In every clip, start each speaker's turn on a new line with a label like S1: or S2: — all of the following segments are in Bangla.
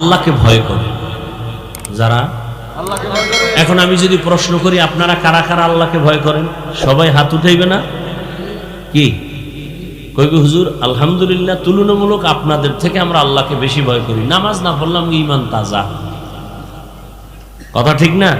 S1: আল্লাহকে ভয় করে যারা এখন আমি যদি প্রশ্ন করি আপনারা কারা কারা আল্লাহকে ভয় করেন, সবাই হাত উঠাইবে না কি? কইবে হুজুর আলহামদুলিল্লাহ তুলনামূলক আপনাদের থেকে আমরা আল্লাহকে বেশি ভয় করি, নামাজ না পড়লাম ঈমান তাজা। কথা ঠিক না?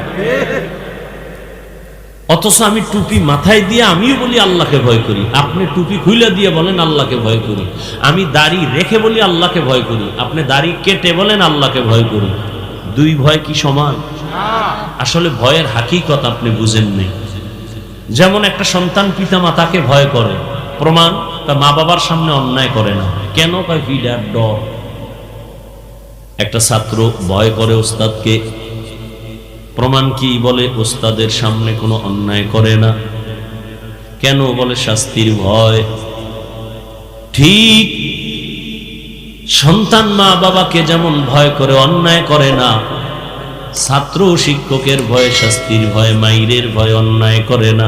S1: অথচ আমি টুপি মাথায় দিয়ে আমিও বলি আল্লাহকে ভয় করি, আপনি টুপি খুলে দিয়ে বলেন আল্লাহকে ভয় করি। আমি দাড়ি রেখে বলি আল্লাহকে ভয় করি, আপনি দাড়ি কেটে বলেন আল্লাহকে ভয় করি। দুই ভয় কি সমান? আসলে ভয়ের হাকিকত আপনি বুঝেন নাই। যেমন একটা সন্তান পিতা মাতাকে ভয় করে, প্রমাণ তার মা বাবার সামনে অন্যায় করে না। কেন? কয় ফিডার ডর। একটা ছাত্র ভয় করে ওস্তাদকে, প্রমাণ কি? বলে ওস্তাদের সামনে কোনো অন্যায় করে না। কেন? বলে শাস্তির ভয়। ঠিক সন্তান মা বাবাকে যেমন ভয় করে অন্যায় করে না, ছাত্র শিক্ষকের ভয়, শাস্তির ভয়, মাইরের ভয় অন্যায় করে না।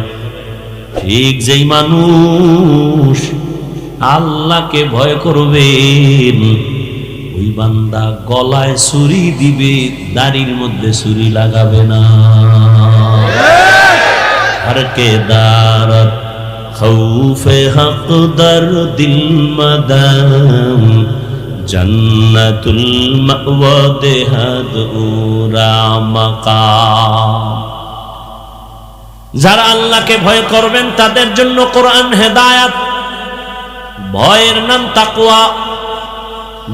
S1: ঠিক যেই মানুষ আল্লাহকে ভয় করবেন, ওই বান্দা গলায় ছুরি দিবে, দাড়ির মধ্যে ছুরি লাগাবে না। হর কে দারত খৌফে হক দর দিল মদম, জন্নতুল মাওয়া দেহাদ উরা মাকাম। যারা আল্লাহকে ভয় করবেন তাদের জন্য কোরআন হেদায়াত, ভয়ের নাম তাকওয়া।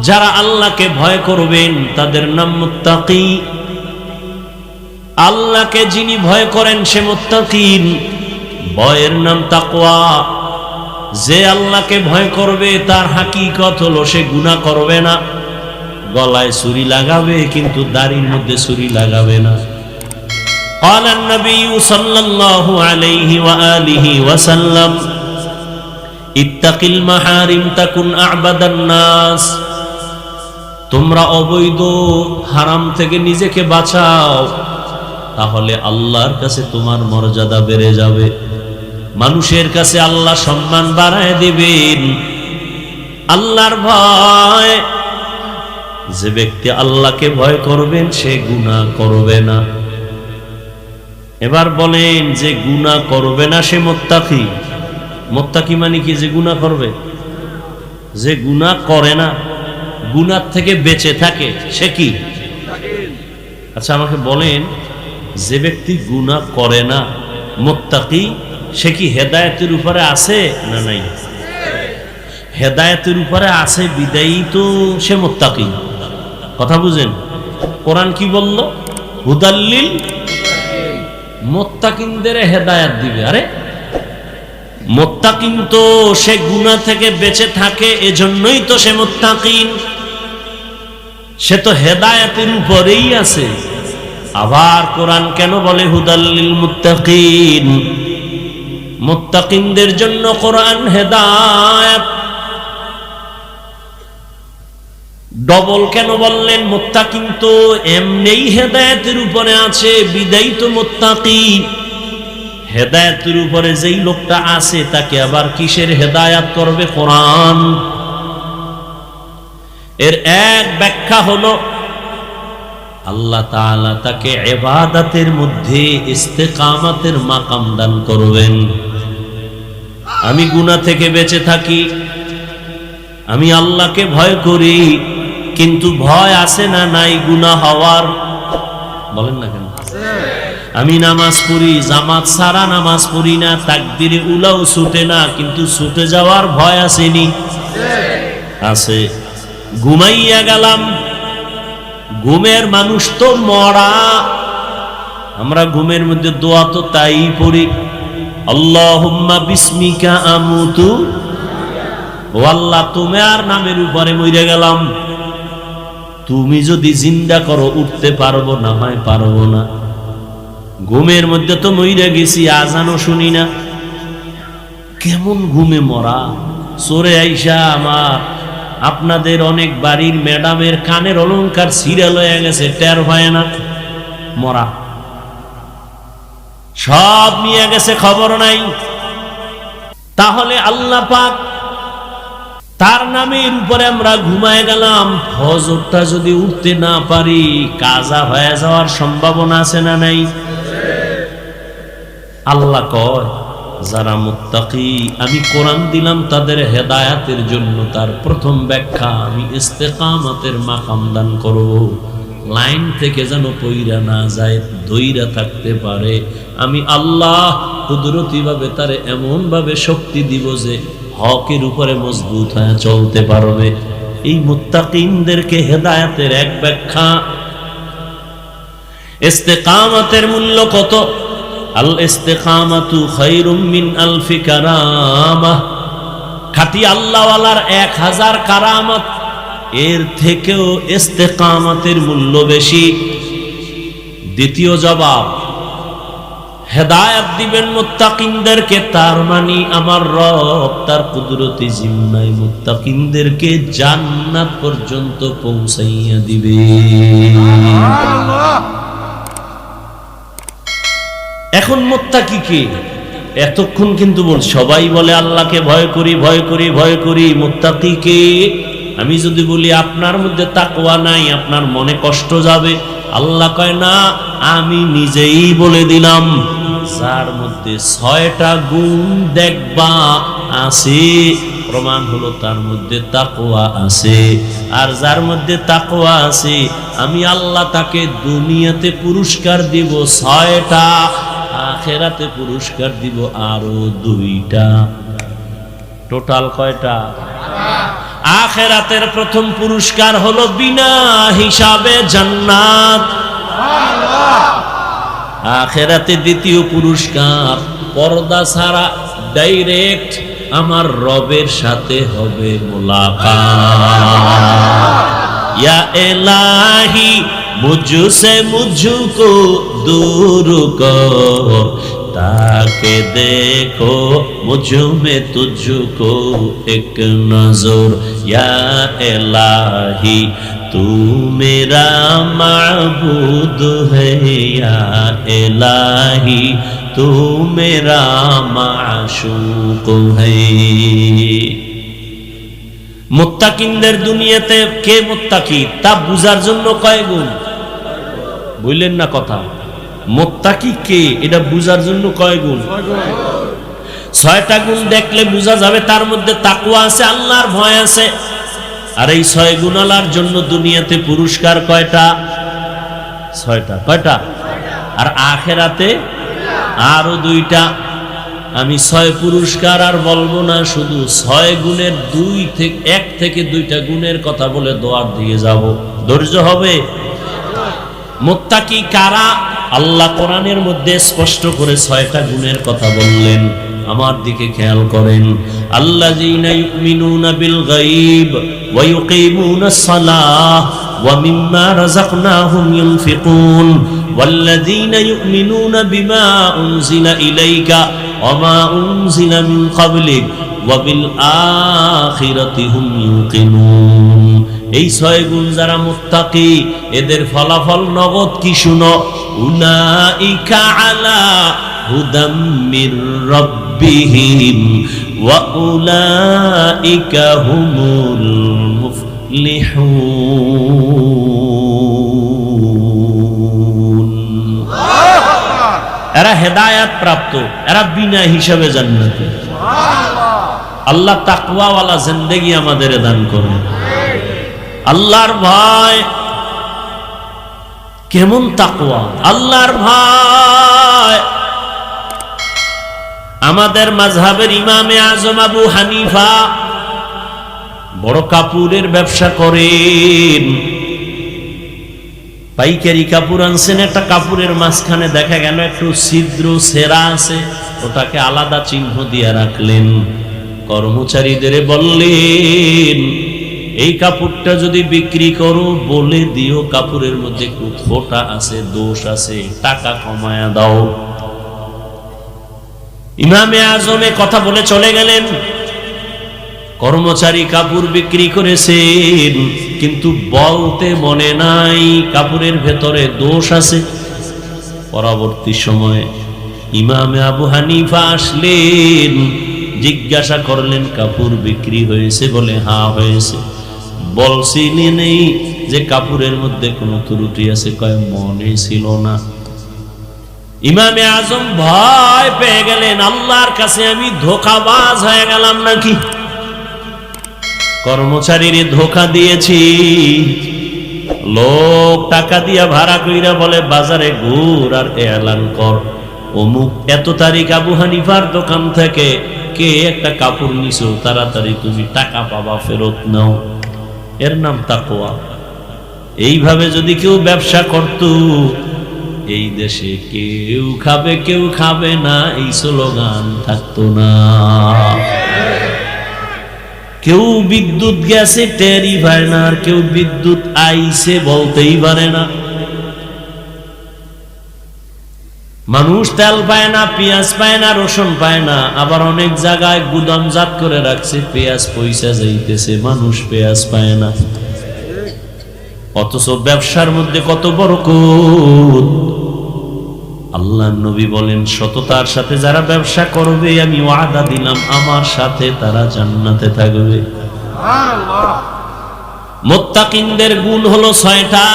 S1: যারা আল্লাহকে ভয় করবেন তাদের নাম মুত্তাকি। আল্লাহকে যিনি ভয় করেন সে মুত্তাকিন, ভয়ের নাম তাকওয়া। যে আল্লাহকে ভয় করবে তার হাকিকত হলো সে গুনাহ করবে না, গলায় ছুরি লাগাবে কিন্তু দাড়ির মধ্যে ছুরি লাগাবে না। قال النبي صلى الله عليه وآله وسلم اتق المحارم تكن أعبد الناس। তোমরা অবৈধ হারাম থেকে নিজেকে বাঁচাও, তাহলে আল্লাহর কাছে তোমার মর্যাদা বেড়ে যাবে, মানুষের কাছে আল্লাহ সম্মান বাড়ায় দিবেন। আল্লাহর ভয়, যে ব্যক্তি আল্লাহকে ভয় করবেন সে গুনাহ করবে না। এবার বলেন, যে গুনাহ করবে না সে মুত্তাকি। মুত্তাকি মানে কি? যে গুনাহ করবে। যে গুনাহ করে না, গুনাহ থেকে বেঁচে থাকে, সে কি? আচ্ছা আমাকে বলেন, যে ব্যক্তি গুনাহ করে না মুত্তাকি, সে কি হেদায়েতের উপরে আছে না নাই? হেদায়েতের উপরে আছে বিদায়ী তো সে মুত্তাকি। কথা বুঝেন? কোরআন কি বলল? হুদাল্লিল মুত্তাকিনদের হেদায়েত দিবে। আরে মুত্তাকিন তো সে গুনাহ থেকে বেঁচে থাকে, এজন্যই তো সে মুত্তাকিন, সে তো হেদায়েতের উপরেই আছে। আবার কোরআন কেন বলে হুদাল্লিল মুত্তাকিন? মুত্তাকিনদের জন্য কোরআন হেদায়েত। ডবল কেন বললেন? মুত্তাকিন তো এমনিই হেদায়েতের উপরে আছে, বিদায়ী তো মুত্তাকি। হেদায়েতের উপরে যেই লোকটা আছে তাকে আবার কিসের হেদায়েত করবে? কোরআন। এর এক ব্যাখ্যা হলো আল্লাহ তাআলা তাকে ইবাদতের মধ্যে ইস্তেকামাতের মাকাম দান করবেন। আমি গুনাহ থেকে বেঁচে থাকি, আমি আল্লাহকে ভয় করি, কিন্তু ভয় আছে না নাই গুনাহ হওয়ার? বলেন না কেন? আমি নামাজ পড়ি, জামাত ছাড়া নামাজ পড়ি না, তাকবীরে উলাও ছুটে না, কিন্তু ছুটে যাওয়ার ভয় আসেনি? আছে। ঘুমাইয়া গেলাম, ঘুমের মানুষ তো মরা। আমরা ঘুমের মধ্যে দোয়া তো তাই পড়ি, আল্লাহুম্মা বিসমিকা আমুতু, ও আল্লাহ তোমার নামের উপরে মরে গেলাম, তুমি যদি জিন্দা করো উঠতে পারবো, না হয় পারবো না। ঘুমের মধ্যে তো মরে গেছি, আজানও শুনি না। কেমন ঘুমে মরা! সরে আইসা আমার আপনাদের অনেক বাড়ির ম্যাডামের কানের অলংকার সিরিয়াল হয়ে গেছে, টের হয় না, মরা। সব নিয়ে গেছে, খবর নাই। তাহলে আল্লাহ পাক তার নামের উপরে আমরা ঘুমায় গেলাম, ফজরটা যদি উঠতে না পারি কাজা হয়ে যাওয়ার সম্ভাবনা আছে না নাই? আল্লাহ কয় যারা মুত্তাকি আমি কোরআন দিলাম তাদের হেদায়াতের জন্য, তার প্রথম ব্যাখ্যা আমি ইস্তেকামতের মাকাম দান করব, লাইন থেকে যেন পইরা না যায়, ধইরা থাকতে পারে। আমি আল্লাহ কুদরতি ভাবে তারে এমন ভাবে শক্তি দিব যে হকের উপরে মজবুত হয়ে চলতে পারবে। এই মুত্তাকিনদেরকে হেদায়েতের এক ব্যাখ্যা। ইস্তেকামতের মূল্য কত? আল ইস্তেকামাতু খায়রুম মিন আলফি কারামাহ। খাঁটি আল্লাহওয়ালার 1000 কারামত, এর থেকেও ইস্তেকামতের মূল্য বেশি। দ্বিতীয় জবাব, হেদায়েত দিবেন মুত্তাকিনদেরকে, তার মানে আমার রব তার কুদরতি জিম্মায় মুত্তাকিনদেরকে জান্নাত পর্যন্ত পৌঁছাইয়া দিবে। এখন মুত্তাকি কে? এতক্ষণ কিন্তু সবাই বলে আল্লাহকে ভয় করি ভয় করি ভয় করি। মুত্তাকি কে? আমি যদি বলি আপনার মধ্যে তাকওয়া নাই, আপনার মনে কষ্ট যাবে। আল্লাহ কয় না, আমি নিজেই বলে দিলাম, যার মধ্যে 6টা গুণ দেখবা আছে, প্রমাণ হলো তার মধ্যে তাকওয়া আছে। আর যার মধ্যে তাকওয়া আছে আমি আল্লাহ তাকে দুনিয়াতে পুরস্কার দিব 6টা, আখিরাতে পুরস্কার দিব আরো 2টা। টোটাল কয়টা? আখিরাতের প্রথম পুরস্কার হলো বিনা হিসাবে জান্নাত। আখিরাতে দ্বিতীয় পুরস্কার পর্দা ছাড়া ডাইরেক্ট আমার রবের সাথে হবে মুলাকাত। ইয়া ইলাহি মুঝসে মুঝকো दूर कर, ताके देखो मुझ में तुझको एक नजर। या इलाही तू मेरा माबूद है, या इलाही तू मेरा माशूक है। মুত্তাকিনদের দুনিয়াতে কে মুত্তাকি তা বুঝার জন্য কয় গুণ? বললেন না কথা। মুত্তাকি কে এটা বুঝার জন্য কয় গুণ? 6টা গুণ দেখলে বোঝা যাবে তার মধ্যে তাকওয়া আছে, আল্লাহর ভয় আছে। আর এই 6 গুণালার জন্য দুনিয়াতে পুরস্কার কয়টা? 6টা। কয়টা? আর আখিরাতে আরো 2টা। আমি 6 পুরস্কার আর বলবো না, শুধু 6 গুণের 1 থেকে 2টা গুণের কথা বলে দোয়ার দিয়ে যাব। ধৈর্য হবে? মুত্তাকি কারা? আল্লাহ কোরআনের মধ্যে স্পষ্ট করে 6টা গুণের কথা বললেন। আমার দিকে খেয়াল করেন। আল্লাযীনা ইউমিনুনা বিল গায়ব ওয়া ইউকিমুনাস সালাহ ওয়া মিম্মা রাযাকনাহুম ইউনফিকুন ওয়াল্লাযীনা ইউমিনুনা বিমা উনজিলা ইলাইকা ওয়া মা উনজিলা মিন ক্বাবলিক ওয়া বিল আখিরাতি হুম ইউকিনুন। এই 6 গুণ যারা মুত্তাকি এদের ফলাফল নগদ কি শুনো? উলাইকা আলা হুদাম মির রাব্বিহিম ওয়া উলাইকা হুমুল মুফলিহুন। এরা হেদায়েত প্রাপ্ত, এরা বিনা হিসাবে জান্নাতি। আল্লাহ তাকওয়াওয়ালা জিন্দেগি আমাদের দান করুন। আল্লাহর ভয় কেমন তাকওয়া? আল্লাহর ভয় আমাদের মাযহাবের ইমামে আজম আবু হানিফা বড় কাপড়ের ব্যবসা করেন। পাইকারি কাপড় আনছেন, একটা কাপড়ের মাঝখানে দেখা গেল একটু ছিদ্র ছেঁড়া আছে, ওটাকে আলাদা চিহ্ন দিয়ে রাখলেন। কর্মচারীদের বললেন এই কাপড়টা যদি বিক্রি করো বলে দিও কাপড়ের মধ্যে একটু খোঁটা আছে, দোষ আছে, টাকা কমায়া দাও। ইমামে আজমে কথা বলে চলে গেলেন। কর্মচারী কাপড় বিক্রি করেছেন, কিন্তু বলতে মনে নাই কাপড়ের ভেতরে দোষ আছে। পরবর্তী সময়ে ইমামে আবু হানিফা আসলেন, জিজ্ঞাসা করলেন কাপড় বিক্রি হয়েছে? বলে হ্যাঁ হয়েছে। বলছিনি নেই যে কাপড়ের মধ্যে কোনো ত্রুটি আছে? কয় মনে ছিল না। ইমামে আজম ভয় পেয়ে গেলেন, আল্লাহর কাছে আমি ধোঁকাবাজ হয়ে গেলাম নাকি? কর্মচারীর ধোঁকা দিয়েছি। লোক টাকা দিয়া ভাড়া কইরা বলে বাজারে ঘুর আর এলান কর, অমুক এত তারিখ আবু হানিফার দোকান থেকে কে একটা কাপড় নিছো, তাড়াতাড়ি তুমি টাকা পাবা, ফেরত নাও। এর নাম তাকওয়া। এইভাবে যদি কেউ ব্যবসা করত, এই দেশে কেউ খাবে কেউ খাবে না, এই স্লোগান থাকতো না। কেউ বিদ্যুৎ গেছে টেরই পায় না, আর কেউ বিদ্যুৎ আইছে বলতেই পারে না। মানুষ তেল পায় না, পেঁয়াজ পায় না, রসুন পায় না। আবার অনেক জায়গায় গুদামজাত করে রাখছে, পেঁয়াজ পয়সা যাইতেছে, মানুষ পেঁয়াজ পায় না। অথচ ব্যবসার মধ্যে কত বরকত। আল্লাহর নবী বলেন, সততার সাথে যারা ব্যবসা করবে আমি ওয়াদা দিলাম আমার সাথে তারা জান্নাতে থাকবে। সুবহানাল্লাহ। মুত্তাকিনদের গুণ হলো 6টা।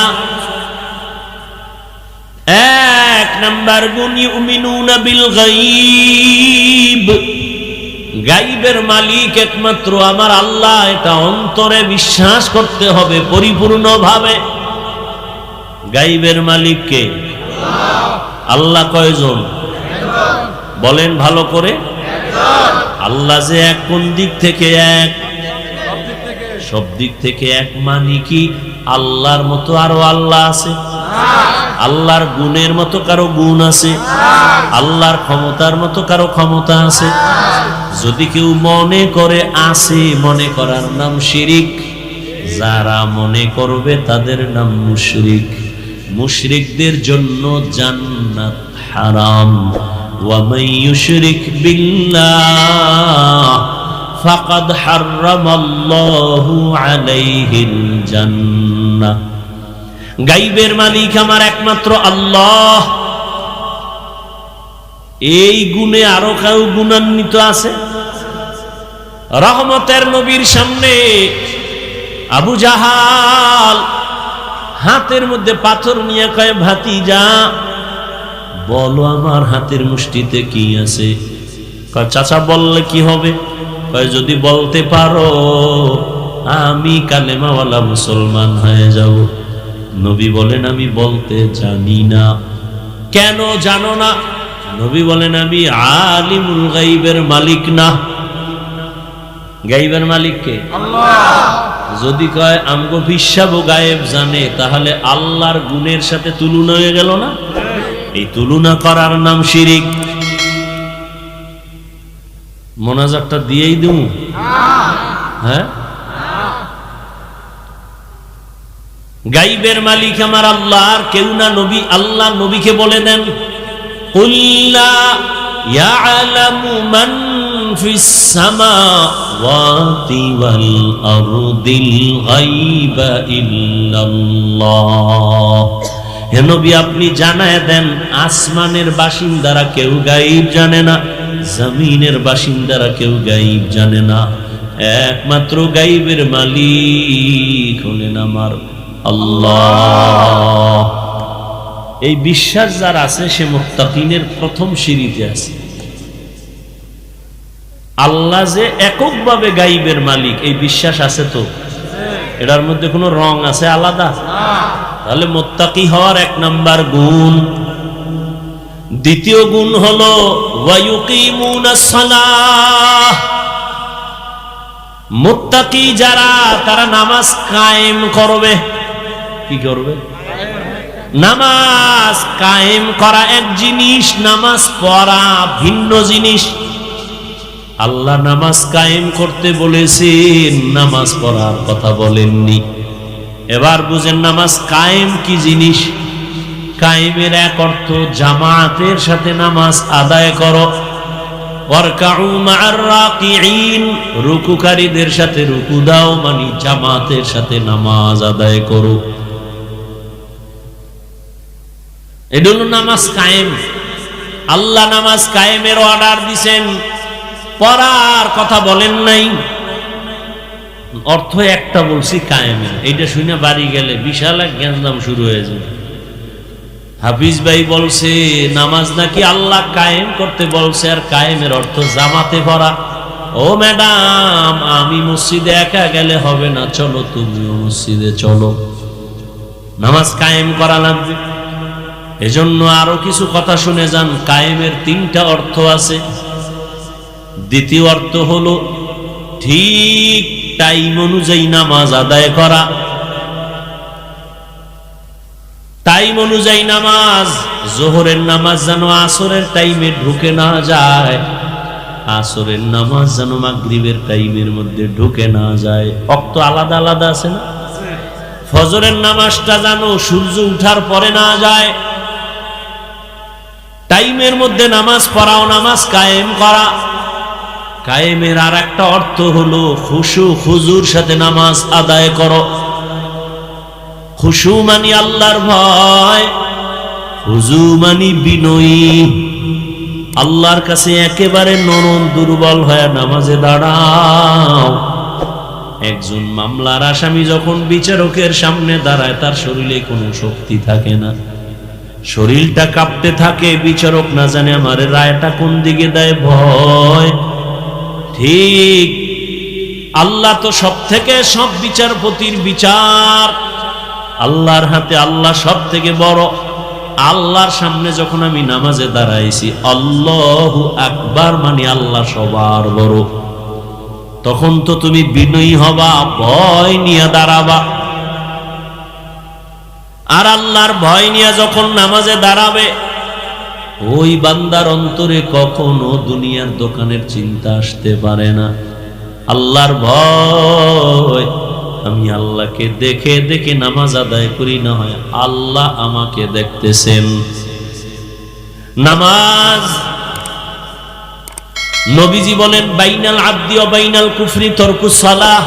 S1: এক নাম্বার গুণ, ইউমিনুনা বিল গায়ব। গায়বের মালিক একমাত্র আমার আল্লাহ, এটা অন্তরে বিশ্বাস করতে হবে পরিপূর্ণভাবে। গায়বের মালিক কে? আল্লাহ কয়জন? বলেন ভালো করে। আল্লাহ যে এক, কোন দিক থেকে এক? সব দিক থেকে এক। মানে কি আল্লাহর মতো আরো আল্লাহ আছে? আল্লাহর গুণের মতো কারো গুণ আছে? আল্লাহর ক্ষমতার মতো কারো ক্ষমতা আছে? যদি কেউ মনে করে আছে, মনে করার নাম শিরিক। যারা মনে করবে তাদের নাম মুশরিক। মুশরিকদের জন্য জান্নাত হারাম। ওয়া মান ইউশরিক বিল্লাহ ফাকাদ হারামাল্লাহু আলাইহিল জান্নাহ। গায়বের মালিক আমার একমাত্র আল্লাহ। এই গুণে আরো কেউ গুণান্বিত আছে? রহমতের নবীর সামনে আবু জাহাল হাতের মধ্যে পাথর নিয়ে কয়, ভাতিজা বলো আমার হাতের মুষ্টিতে কি আছে? কয় চাচা বললে কি হবে? কয় যদি বলতে পারো আমি কালেমাওয়ালা মুসলমান হয়ে যাব। নবী বলেন আমি বলতে জানি না। কেন জানো না? নবী বলেন আমি আলিমুল গায়বের মালিক না। গায়বের মালিক কে? আল্লাহ। যদি কয় আমগো বিশ্বাবো গায়েব জানে, তাহলে আল্লাহর গুণের সাথে তুলনা হয়ে গেল না? এই তুলনা করার নাম শিরিক। মোনাজাতটা দিয়েই দিও। হ্যাঁ, গায়বের মালিক আমার আল্লাহ, আর কেউ না। নবী আল্লাহ নবীকে বলে দেন, কুল লা ইয়ালামু মান ফিস সামাওয়াতি ওয়াল আরদিল গায়বা ইল্লাল্লাহ। হে নবী আপনি জানায় দেন, আসমানের বাসিন্দারা কেউ গায়ব জানে না, জমিনের বাসিন্দারা কেউ গায়ব জানে না। একমাত্র গায়বের মালিক হলেন আমার আল্লাহ। এই বিশ্বাস যার আছে সে মুত্তাকিনের প্রথম সিঁড়িতে আছে। আল্লাহ যে এককভাবে গায়বের মালিক, এই বিশ্বাস আছে তো? এটার মধ্যে কোনো রং আছে আলাদা? তাহলে মুত্তাকি হওয়ার এক নাম্বার গুণ। দ্বিতীয় গুণ হলো ওয়ায়ুকিমুনাস সালাহ। মুত্তাকি যারা, তারা নামাজ কায়েম করবে। কি করবে? নামাজ কায়েম করা এক জিনিস, নামাজ পড়া ভিন্ন জিনিস। আল্লাহ নামাজ কায়েম করতে বলেছেন, নামাজ পড়ার কথা বলেননি। এবার বুঝেন নামাজ কায়েম কি জিনিস। কায়েমের এক অর্থ জামাতের সাথে নামাজ আদায় করো। ওয়ারকাউ মা'আর রাকিঈন, রুকুকারীদের সাথে রুকু দাও, মানে জামাতের সাথে নামাজ আদায় করো। এটা হলো নামাজ কায়েম। আল্লাহ নামাজ কায়েমের অর্ডার দিছেন। পড়ার কথা বলেন নাই, অর্থ একটা বলছি কায়েমের। এইটা শুনে বাড়ি গেলে বিশাল এক গ্যাঞ্জাম শুরু হয়ে যাবে। হাফিজ ভাই বলছে নামাজ নাকি আল্লাহ কায়েম করতে বলছে, আর কায়েমের অর্থ জামাতে পড়া। ও ম্যাডাম, আমি মসজিদে একা গেলে হবে না, চলো তুমিও মসজিদে চলো, নামাজ কায়েম করা লাগবে। এজন্য আরো কিছু কথা শুনে যান। কায়েমের তিনটা অর্থ আছে। দ্বিতীয় অর্থ হলো ঠিক টাইম অনুযায়ী নামাজ আদায় করা। টাইম অনুযায়ী নামাজ, জোহরের নামাজ যেন আসরের টাইমে ঢুকে না যায়, আসরের নামাজ যেন মাগরিবের টাইমের মধ্যে ঢুকে না যায়। অক্ত আলাদা আলাদা আছে না? ফজরের নামাজটা যেন সূর্য উঠার পরে না যায়। টাইমের মধ্যে নামাজ পড়াও, নামাজ কায়েম করা। কায়েমের আর একটা অর্থ হলো খুশু খুজুর সাথে নামাজ আদায় করো। খুশু মানি আল্লাহর ভয়, খুজু মানি বিনয়ী। আল্লাহর কাছে একেবারে নরম দুর্বল হয়ে নামাজে দাঁড়াও। একজন মামলার আসামি যখন বিচারকের সামনে দাঁড়ায়, তার শরীরে কোনো শক্তি থাকে না, শরীরটা কাঁপতে থাকে। বিচারক না জানে আমার রায়টা কোন দিকে দেয়, ভয়। ঠিক আল্লাহ তো সব থেকে সব বিচারপতির বিচার আল্লাহর হাতে, আল্লাহ সব থেকে বড়। আল্লাহর সামনে যখন আমি নামাজে দাঁড়াইছি, আল্লাহু আকবার মানে আল্লাহ সবার বড়, তখন তো তুমি বিনয়ী হবা, ভয় নিয়ে দাঁড়াবা। আর আল্লাহর ভয় নিয়ে যখন নামাজে দাঁড়াবে, ওই বান্দার অন্তরে কখনো দুনিয়ার দোকানের চিন্তা আসতে পারে না। আল্লাহর ভয়, আমি আল্লাহকে দেখে দেখে নামাজ আদায় করি, না হয় আল্লাহ আমাকে দেখতেছেন। নামাজ, নবীজি বলেন বাইনাল আবদি ওয়া বাইনাল কুফরি তারকুস সালাহ।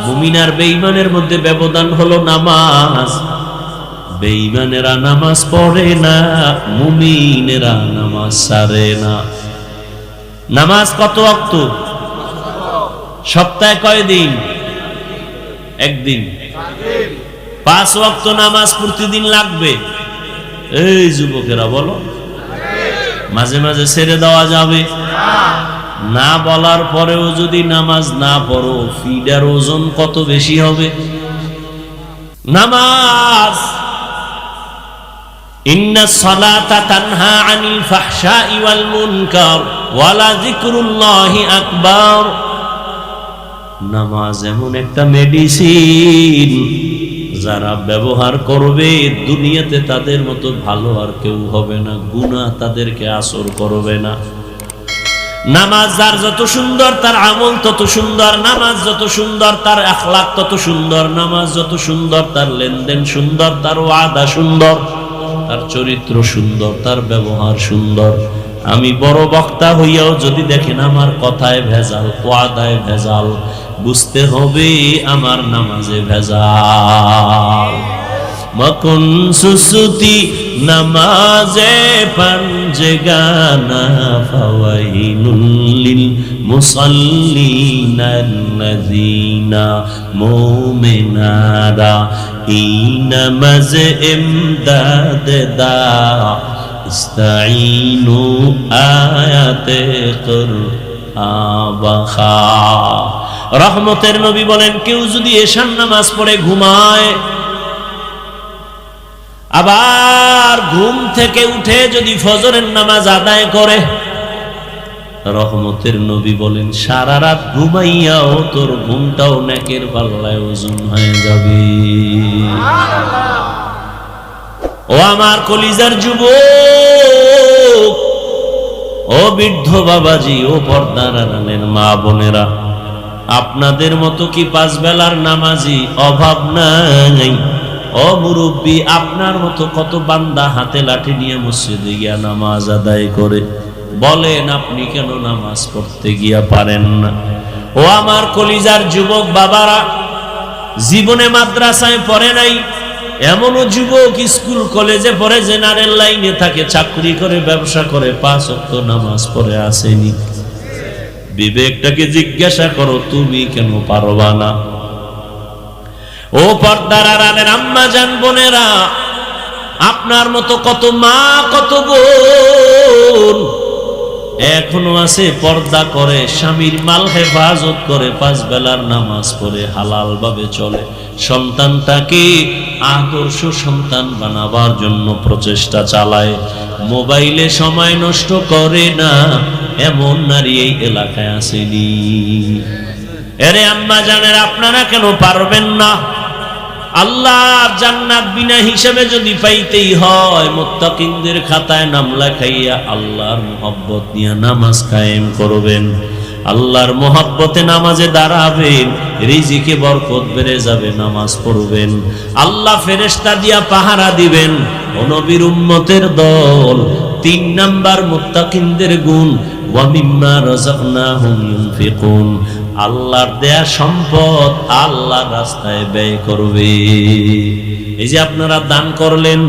S1: মুমিন আর বেঈমানের মধ্যে ব্যবধান হলো নামাজ। বেঈমানেরা নামাজ পড়ে না, মুমিনেরা নামাজ ছাড়ে না। নামাজ কত ওয়াক্ত? সপ্তাহে কয় দিন? একদিন। 5 ওয়াক্ত নামাজ প্রতিদিন লাগবে। এই যুবকেরা বলো, মাঝে মাঝে ছেড়ে দেওয়া যাবে না? বলার পরেও যদি নামাজ না পড়ো, ফিডার ওজন কত বেশি হবে? নামাজ, ইন্নাস সালাতা তানহা আনিল ফাহশাই ওয়াল মুনকার ওয়া লা যিকরুল্লাহি আকবার। নামাজ এমন একটা মেডিসিন, যারা ব্যবহার করবে দুনিয়াতে তাদের মতো ভালো আর কেউ হবে না, গুনাহ তাদেরকে আসর করবে না। নামাজ যার যত সুন্দর, তার আমল তত সুন্দর। নামাজ যত সুন্দর, তার আখলাক তত সুন্দর। নামাজ যত সুন্দর, তার লেনদেন সুন্দর, তার ওয়াদা সুন্দর, তার চরিত্র সুন্দর, তার ব্যবহার সুন্দর। আমি বড় বক্তা হইয়াও যদি দেখেন আমার কথায় ভেজাল, ওয়াদায় ভেজাল, বুঝতে হবে আমার নামাজে ভেজাল। মকুন সুসুতি নামাজে পাঞ্জেগানা ফাওয়াইনুল লিল মুসাল্লিনাল্লাযিনা মুমিনারা ইনামাজ ইমদাদ দা ইস্তাঈনু আয়াতে কুরআবাখা। রহমতের নবী বলেন, কেউ যদি এশার নামাজ পড়ে ঘুমায়, আবার ঘুম থেকে উঠে যদি ফজরের নামাজ আদায় করে, রহমতের নবী বলেন সারা রাত ঘুমাইয়াও তোর ঘুমটাও নেকের পাল্লায় ওজন হয়ে যাবে। ও আমার কলিজার যুবক, ও বৃদ্ধ বাবাজি, ও পর্দার আড়ালের মা বোনেরা, আপনাদের মতো কি 5 বেলার নামাজি অভাব নাই? ও মুরব্বী, আপনার মতো কত বান্দা হাতে লাঠি নিয়ে মসজিদে গিয়া নামাজ আদায় করে, বলেন আপনি কেন নামাজ পড়তে গিয়া পারেন না? ও আমার কলিজার যুবক বাবারা, জীবনে মাদ্রাসায় পড়ে নাই, এমনও যুবক স্কুল কলেজে পড়ে, জেনারেল লাইনে থাকে, চাকরি করে, ব্যবসা করে, 5 ওয়াক্ত নামাজ পড়ে আসেনি। বিবেকটাকে জিজ্ঞাসা করো, তুমি কেন পারবা না? ও পর্দার আড়ালের আম্মা জান বোনেরা, আপনার মতো কত মা, কত বোন এখনো আছে পর্দা করে, স্বামীর মাল হেফাজত করে, 5 বেলার নামাজ পড়ে হালাল ভাবে চলে, সন্তানটাকে আদর্শ সন্তান বানাবার জন্য প্রচেষ্টা চালায়, মোবাইলে সময় নষ্ট করে না, এমন নারী এই এলাকায় আসেনি? এরে আম্মা জানের, আপনারা কেন পারবেন না? আল্লাহর জান্নাত বিনা হিসাবে যদি পাইতেই হয়, মুত্তাকিনদের খাতায় নাম লেখাইয়া আল্লাহর মুহাব্বত নিয়ে নামাজ কায়েম করবেন, আল্লাহর মুহাব্বতে নামাজে দাঁড়াবেন, রিজিকে বরকত বেড়ে যাবে, নামাজ পড়বেন, আল্লাহ ফেরেশতা দিয়া পাহারা দিবেন। ও নবীর উম্মতের দল, 3 নাম্বার মুত্তাকিনদের গুণ, ওয়া মিম্মা রাযাকনাহুম ইউনফিকুন, আল্লাহর দেয়া সম্পদ আল্লাহর রাস্তায় ব্যয় করবে। এই যে আপনারা দান করলেন,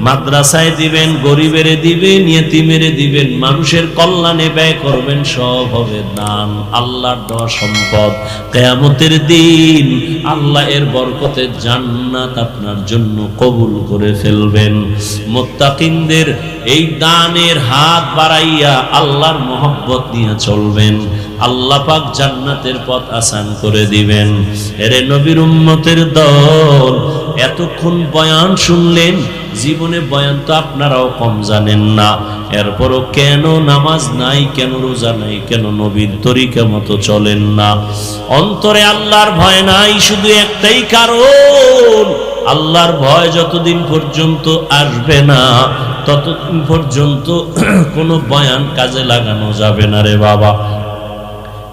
S1: মাদ্রাসায় দিবেন, গরিবের দিবেন, ইয়েতিমের দিবেন, মানুষের কল্যাণে ব্যয় করবেন, সব হবে দান, আল্লাহর দেওয়া সম্পদ। কিয়ামতের দিন আল্লাহ এর বরকতে জান্নাত আপনার জন্য কবুল করে ফেলবেন। মুত্তাকিনদের এই দানের হাত বাড়াইয়া আল্লাহর মহব্বত নিয়ে চলবেন, আল্লাহ পাক জান্নাতের পথ আসান করে দিবেন। এরে নবীর উম্মতের দল, এতক্ষণ বয়ান শুনলেন, জীবনে বয়ান তো আপনারাও কম জানেন না, এরপরও কেন নামাজ নাই, কেন রোজা নাই, কেন নবীর তরিকা মতো চলেন না? অন্তরে আল্লাহর ভয় নাই, শুধু একটাই কারণ, আল্লাহর ভয় যতদিন পর্যন্ত আসবে না, ততদিন পর্যন্ত কোনো বয়ান কাজে লাগানো যাবে না রে বাবা।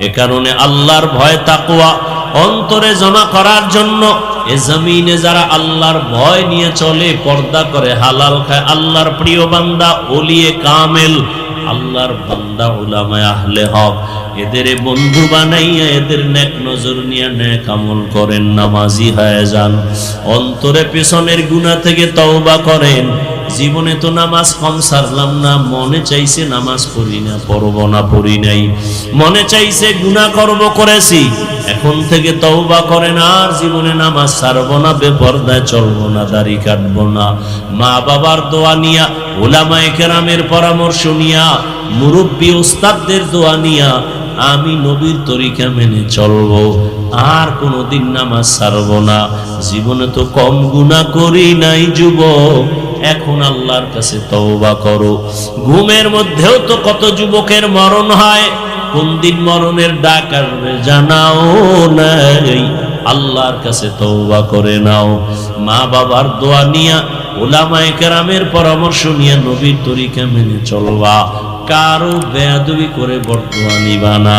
S1: এ কারণে আল্লাহর ভয়, তাকওয়া অন্তরে জমা করার জন্য এ জমিনে যারা আল্লাহর ভয় নিয়ে চলে, পর্দা করে, হালাল খায়, আল্লাহর প্রিয় বান্দা, ওলিয়ে কামেল, আল্লাহর বান্দা, উলামায়ে আহলে হক, এদের বন্ধু বানাইয়া এদের নেক নজর নিয়ে নেক আমল করেন, নামাজি হয়ে যান, অন্তরে পেছনের গুনাহ থেকে তওবা করেন। জীবনে তো নামাজ কম সারলাম না, মনে চাইছে নামাজ পড়ি না, পড়বো না, পড়ি নাই, মনে চাইছে গুনাহ করব, করেছি, এখন থেকে তওবা করেন, আর জীবনে নামাজ ছাড়বো না, বেপরদায় চলবো না, দাড়ি কাটবো না, মা বাবার দোয়া নিয়া, উলামায়ে কেরামের পরামর্শ নিয়া, মুরব্বী উস্তাদদের দোয়া নিয়া আমি নবীর তরিকা মেনে চলবো, আর কোনোদিন নামাজ ছাড়বো না। জীবনে তো কম গুনাহ করি নাই যুবক, এখন আল্লাহর কাছে তওবা করো। ঘুমের মধ্যেও তো কত যুবকের মরণ হয়, কোন দিন মরণের ডাক আসবে জানাও নাই, আল্লাহর কাছে তওবা করে নাও। মা বাবার দোয়া নিয়া, উলামায়ে কেরামের পরামর্শ নিয়ে নবীর তরিকা মেনে চলবা, কারো বেয়াদবি করে বরদোয়া নিবা না,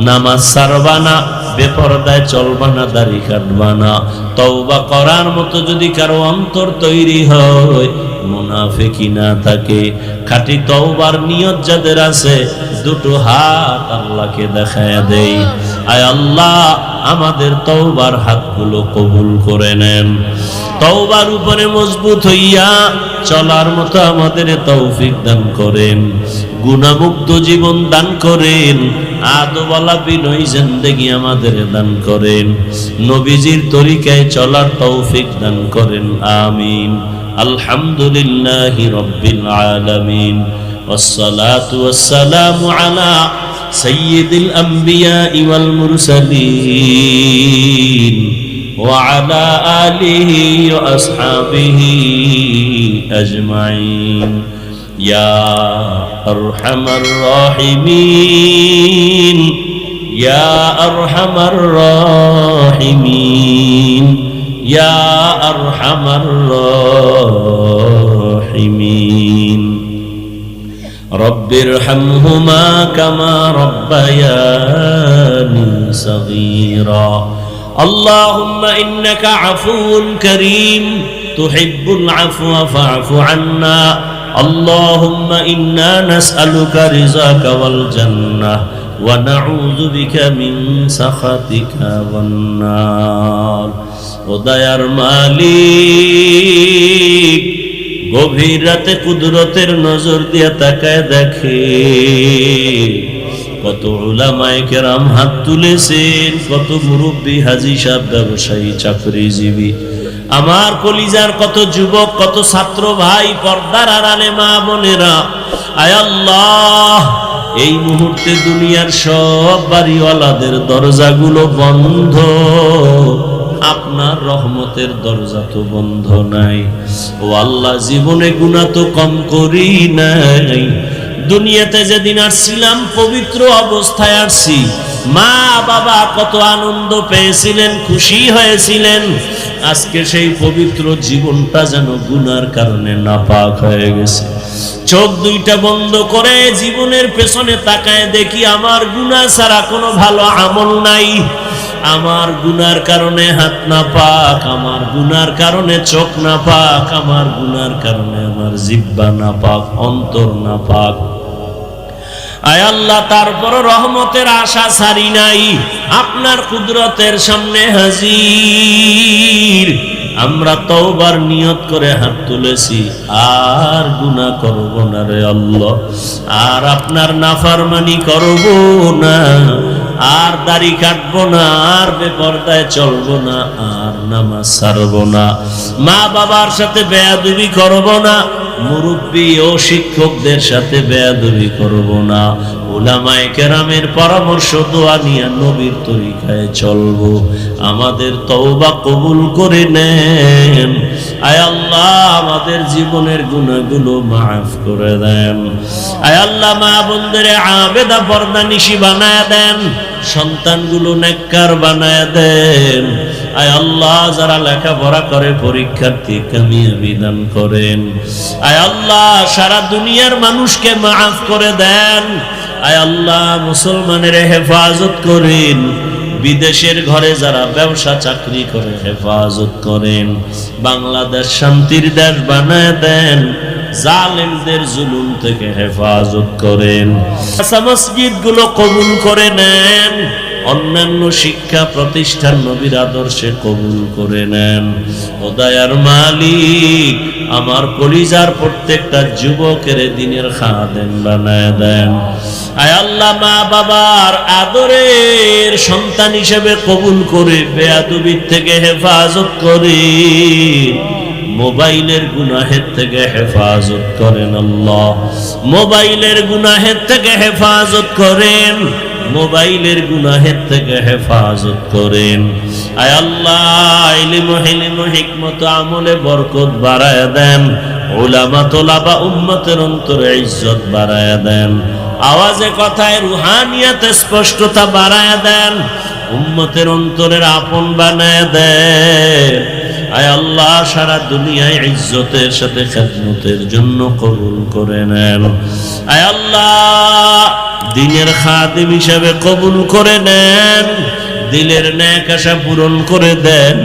S1: নামাজ ছাড়বা না, বেপরদায় চলবা না, দাড়ি কাটবা না। তওবা করার মতো যদি কারো অন্তর তৈরি হয়, মুনাফিকি না থাকে, খাঁটি তওবার নিয়ত যাদের আছে, দুটো হাত আল্লাহকে দেখায় দেই, আয় আল্লাহ আমাদের তওবার হাতগুলো কবুল করে নেন, তওবার উপরে মজবুত হইয়া চলার মতো আমাদের তৌফিক দান করেন, গুনাহমুক্ত জীবন দান করেন, আদবওয়ালা বিনয়ী জিন্দেগি আমাদের দান করেন, নবীজির তরিকায় চলার তৌফিক দান করেন, আমিন। আলহামদুলিল্লাহি রাব্বিল আলামিন, ওয়াসসালাতু ওয়াসসালামু আলা সাইয়্যিদিল আমবিয়াই ওয়াল মুরসালিন ওয়া আলা আলিহি ওয়া আসহাবিহি আজমাইন। ইয়া আরহামার রাহিমিন, ইয়া আরহামার রাহিমিন, ইয়া আরহামার রাহিমিন। রব্বিরহামহুমা কামা রব্বায়ানি সগীরা। আল্লাহুম্মা ইন্নাকা আফুউন কারীম তুহিব্বুল আফওয়া ফা'ফু আন্না। আল্লাহুম্মা ইন্না নাসআলুকা রিযাকা ওয়াল জান্নাহ ওয়া নাউযু বিকা মিন সাখাতিকা ওয়ান নার। ও দয়ার মালিক, গভীর রাতে কুদরতের নজর দিয়া তাকায় দেখে কত উলামায়ে কেরাম হাত তুলেছেন, কত মুরব্বী, হাজী সাহেব, ব্যবসায়ী, চাকরিজীবী, আমার কলিজার কত যুবক, কত ছাত্র ভাই, পর্দার আড়ালে মা বোনেরা, আয় আল্লাহ এই মুহূর্তে দুনিয়ার সব বাড়িওয়ালাদের দরজাগুলো বন্ধ, আপনার রহমতের দরজা তো বন্ধ নাই। ও আল্লাহ, জীবনে গুনাহ তো কম করি নাই। দুনিয়াতে যেদিন আসছিলাম পবিত্র অবস্থায় আসছি, মা বাবা কত আনন্দ পেয়েছিলেন, খুশি হয়েছিলেন। আজকে সেই পবিত্র জীবনটা যেন গুনার কারণে নাপাক হয়ে গেছে। চোখ দুইটা বন্ধ করে জীবনের পেছনে তাকায় দেখি আমার গুনাহ ছাড়া কোনো ভালো আমল নাই। আমার গুনার কারণে হাত নাপাক, আমার গুনার কারণে চোখ নাপাক, আমার গুনার কারণে আমার জিহ্বা নাপাক, অন্তর নাপাক। আয় আল্লাহ, তারপর রহমতের আশা ছাড়ি নাই, আপনার কুদরতের সামনে হাজির। আমরা তওবার নিয়ত করে হাত তুলেছি, আর গুনাহ করব না রে আল্লাহ, আর আপনার নাফরমানি করব না, আর দাড়ি কাটবো না, আর বেপরদায় চলবো না, আর নামাজ ছাড়বো না, মা বাবার সাথে বেয়াদবি করব না, মুরব্বী ও শিক্ষকদের সাথে বেয়াদবি করব না, উলামায়ে কেরামের পরামর্শ দোয়া নিয়ে নবীর তরিকায় চলবো। আমাদের তওবা কবুল করে নেন। আয় আল্লাহ, আমাদের জীবনের গুনাহগুলো মাফ করে দেন। আয় আল্লাহ, মা বোনদের আবেদা পর্দানিশী বানায় দেন, সন্তানগুলো নেককার বানায় দেন। আয় আল্লাহ, যারা লেখাপড়া করে পরীক্ষার্থী কামিয়াবি দান করেন। আয় আল্লাহ, সারা দুনিয়ার মানুষকে মাফ করে দেন। আয় আল্লাহ, মুসলমানের হেফাজত করেন। বিদেশের ঘরে যারা ব্যবসা চাকরি করে হেফাজত করেন। বাংলাদেশ শান্তির দেশ বানায় দেন, জালেমদের জুলুম থেকে হেফাজত করেন। মসজিদগুলো কবুল করে নেন, অন্যান্য শিক্ষা প্রতিষ্ঠান নবীর আদর্শে কবুল করে নেন। ও দয়ার মালিক, আমার কলিজার প্রত্যেকটা যুবকের দিনের খাদেম বানায় দেন। আয় আল্লাহ, মা বাবার আদরের সন্তান হিসেবে কবুল করে বেয়াদবির থেকে হেফাজত করে, মোবাইলের গুনাহের থেকে হেফাজত করেন আল্লাহ, মোবাইলের গুনাহের থেকে হেফাজত করেন, মোবাইলের গুনাহের থেকে হেফাজত করেন। আয় আল্লাহ, ইলম হিলম হিকমত আমলে বরকত বাড়ায় দেন। উলামা তোলাবা উম্মতের অন্তরে ইজ্জত বাড়ায় দেন। আওয়াজে কথায় রুহানিয়াতে স্পষ্টতা বাড়ায় দেন। উম্মতের অন্তরের আপন বানায় দেন। আয় আল্লাহ, সারা দুনিয়ায় ইজ্জতের সাথে খেদমতের জন্য কবুল করে নেন। আয় আল্লাহ, দিনের খাদিম হিসাবে কবুল করে নেন। দিলের নেক আশা পূরণ করে দেন।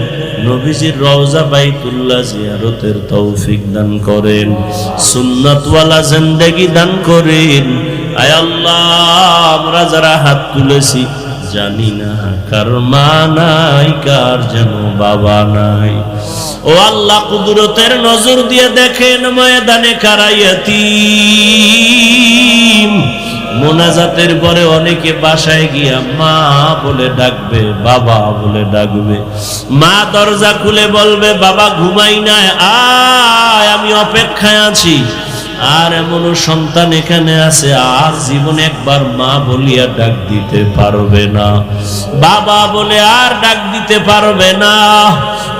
S1: নবীজির রওজা বাইতুল্লাহ জিয়ারতের তৌফিক দান করেন। সুন্নাতওয়ালা জিন্দেগি দান করেন। আয় আল্লাহ, আমরা যারা হাত তুলেছি জানি না কার মা নাই, কার যেন বাবা নাই। ও আল্লাহ, কুদরতের নজর দিয়ে দেখেন ময়দানে কারা ইয়াতীম। মোনাজাতের পরে অনেকে বাসায় গিয়া মা বলে ডাকবে, বাবা বলে ডাকবে। মা দরজা খুলে বলবে, বাবা ঘুমাই নাই, আয় আমি অপেক্ষায় আছি। আর এমন সন্তান এখানে আছে, আর জীবনে একবার মা বলিয়া ডাক দিতে পারবে না, বাবা বলে আর ডাক দিতে পারবে না।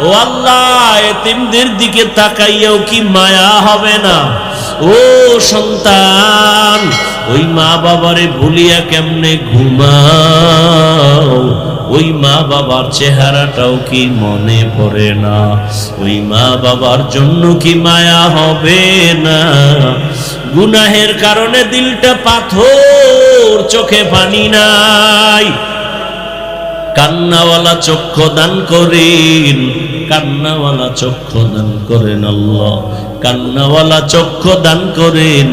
S1: ও আল্লাহ, এতিমদের দিকে তাকাইয়াও কি মায়া হবে না? ও সন্তান, ওই মা বাবারে ভুলিয়া কেমনে ঘুমাও? ওই মা বাবার চেহারাটাও কি মনে পড়ে না? ওই মা বাবার জন্য কি মায়া হবে না? গুনাহের কারণে দিলটা পাথর, চোখে পানি নাই। কান্নাওয়ালা চক্ষু দান করেন, কান্নাওয়ালা চক্ষু দান করেন আল্লাহ, কান্নাওয়ালা চক্ষু দান করেন।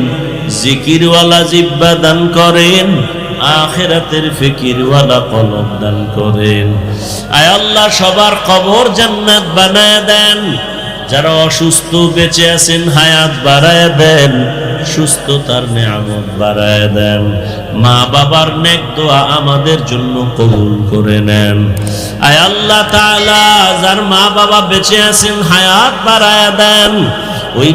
S1: জিকিরওয়ালা জিহ্বা দান করেন, আখিরাতের ফিকিরওয়ালা কলব দান করেন। আয় আল্লাহ, সবার কবর জান্নাত বানায় দেন। যারা অসুস্থ বেঁচে আছেন হায়াত বাড়ায় দেন। সুস্থতার নিয়ামত বাড়ায় দেন। মা বাবার নেক দোয়া আমাদের জন্য কবুল করে নেন। আয় আল্লাহ তাআলা, যার মা বাবা বেঁচে আছেন হায়াত বাড়ায় দেন। ওই